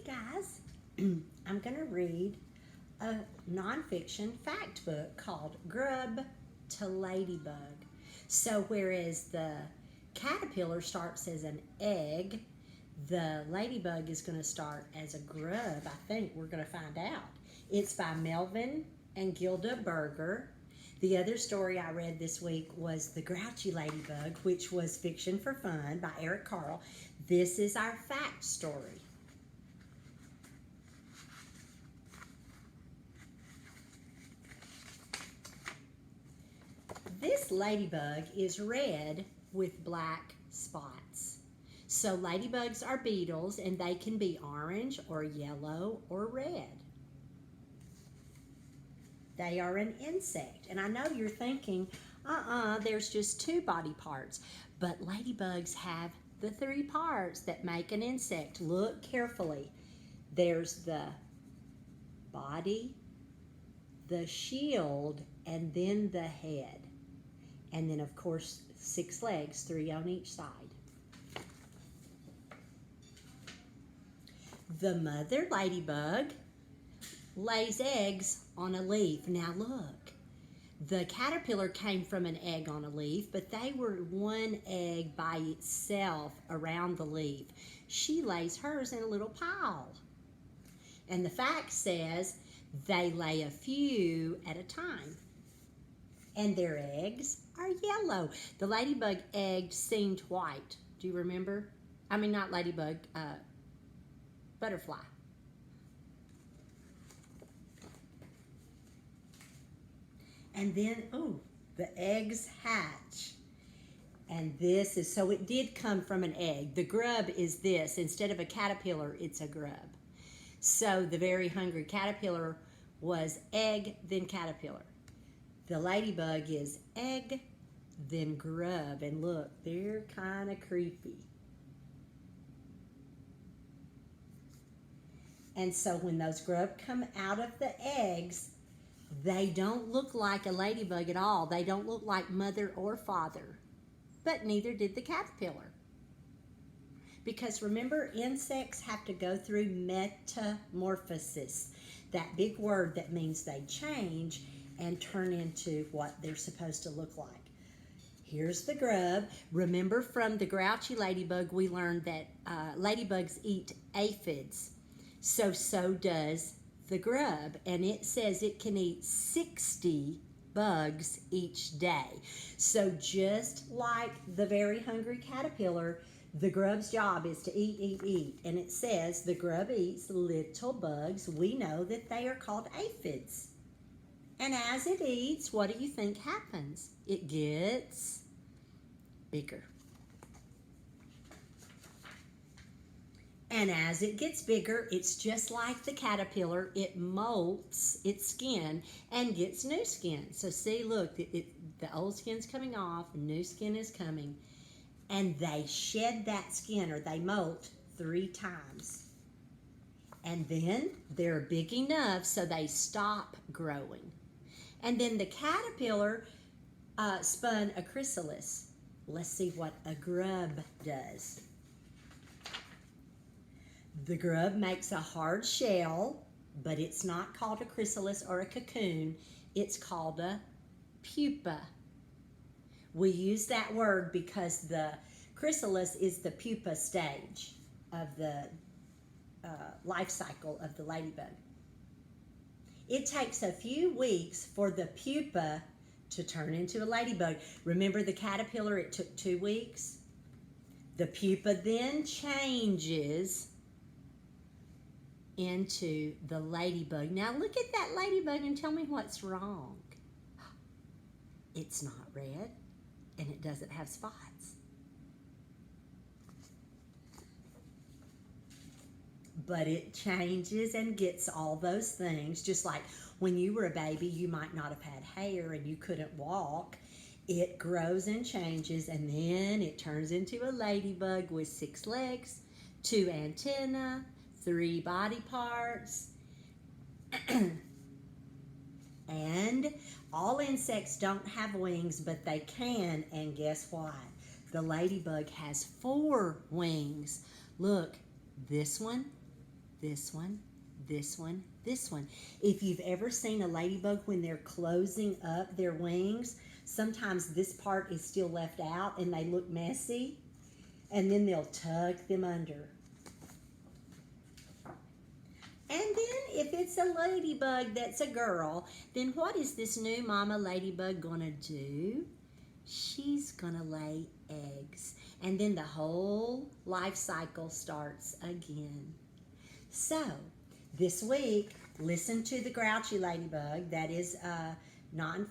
guys, I'm going to read a nonfiction fact book called Grub to Ladybug. So whereas the caterpillar starts as an egg, the ladybug is going to start as a grub. I think we're going to find out. It's by Melvin and Gilda Berger. The other story I read this week was The Grouchy Ladybug, which was fiction for fun by Eric Carle. This is our fact story. This ladybug is red with black spots. So ladybugs are beetles and they can be orange or yellow or red. They are an insect. And I know you're thinking, there's just two body parts. But ladybugs have the three parts that make an insect. Look carefully. There's the body, the shield, and then the head. And then, of course, 6 legs, 3 on each side. The mother ladybug lays eggs on a leaf. Now look, the caterpillar came from an egg on a leaf, but they were one egg by itself around the leaf. She lays hers in a little pile. And the fact says they lay a few at a time. And their eggs are yellow. The ladybug egg seemed white. Do you remember? I mean, not ladybug, butterfly. And then, the eggs hatch. And this is, so it did come from an egg. The grub is this. Instead of a caterpillar, it's a grub. So the very hungry caterpillar was egg, then caterpillar. The ladybug is egg, then grub. And look, they're kind of creepy. And so when those grub come out of the eggs, they don't look like a ladybug at all. They don't look like mother or father. But neither did the caterpillar. Because remember, insects have to go through metamorphosis. That big word that means they change and turn into what they're supposed to look like. Here's the grub. Remember from the grouchy ladybug, we learned that ladybugs eat aphids. So does the grub. And it says it can eat 60 bugs each day. So just like the very hungry caterpillar, the grub's job is to eat. And it says the grub eats little bugs. We know that they are called aphids. And as it eats, what do you think happens? It gets bigger. And as it gets bigger, it's just like the caterpillar. It molts its skin and gets new skin. So see, look, the old skin's coming off, new skin is coming. And they shed that skin, or they molt 3 times. And then they're big enough so they stop growing. And then the caterpillar spun a chrysalis. Let's see what a grub does. The grub makes a hard shell, but it's not called a chrysalis or a cocoon. It's called a pupa. We use that word because the chrysalis is the pupa stage of the life cycle of the ladybug. It takes a few weeks for the pupa to turn into a ladybug. Remember the caterpillar, it took 2 weeks? The pupa then changes into the ladybug. Now look at that ladybug and tell me what's wrong. It's not red and it doesn't have spots. But it changes and gets all those things. Just like when you were a baby, you might not have had hair and you couldn't walk. It grows and changes, and then it turns into a ladybug with 6 legs, 2 antennae, 3 body parts. And all insects don't have wings, but they can. And guess what? The ladybug has 4 wings. Look, this one, this one, this one, this one. If you've ever seen a ladybug when they're closing up their wings, sometimes this part is still left out and they look messy, and then they'll tug them under. And then if it's a ladybug that's a girl, then what is this new mama ladybug gonna do? She's gonna lay eggs. And then the whole life cycle starts again. So, this week, listen to the Grouchy Ladybug. That is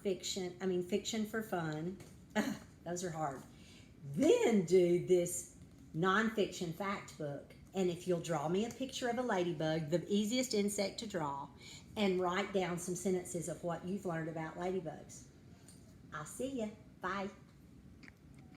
fiction for fun. Those are hard. Then do this nonfiction fact book. And if you'll draw me a picture of a ladybug, the easiest insect to draw, and write down some sentences of what you've learned about ladybugs. I'll see you. Bye.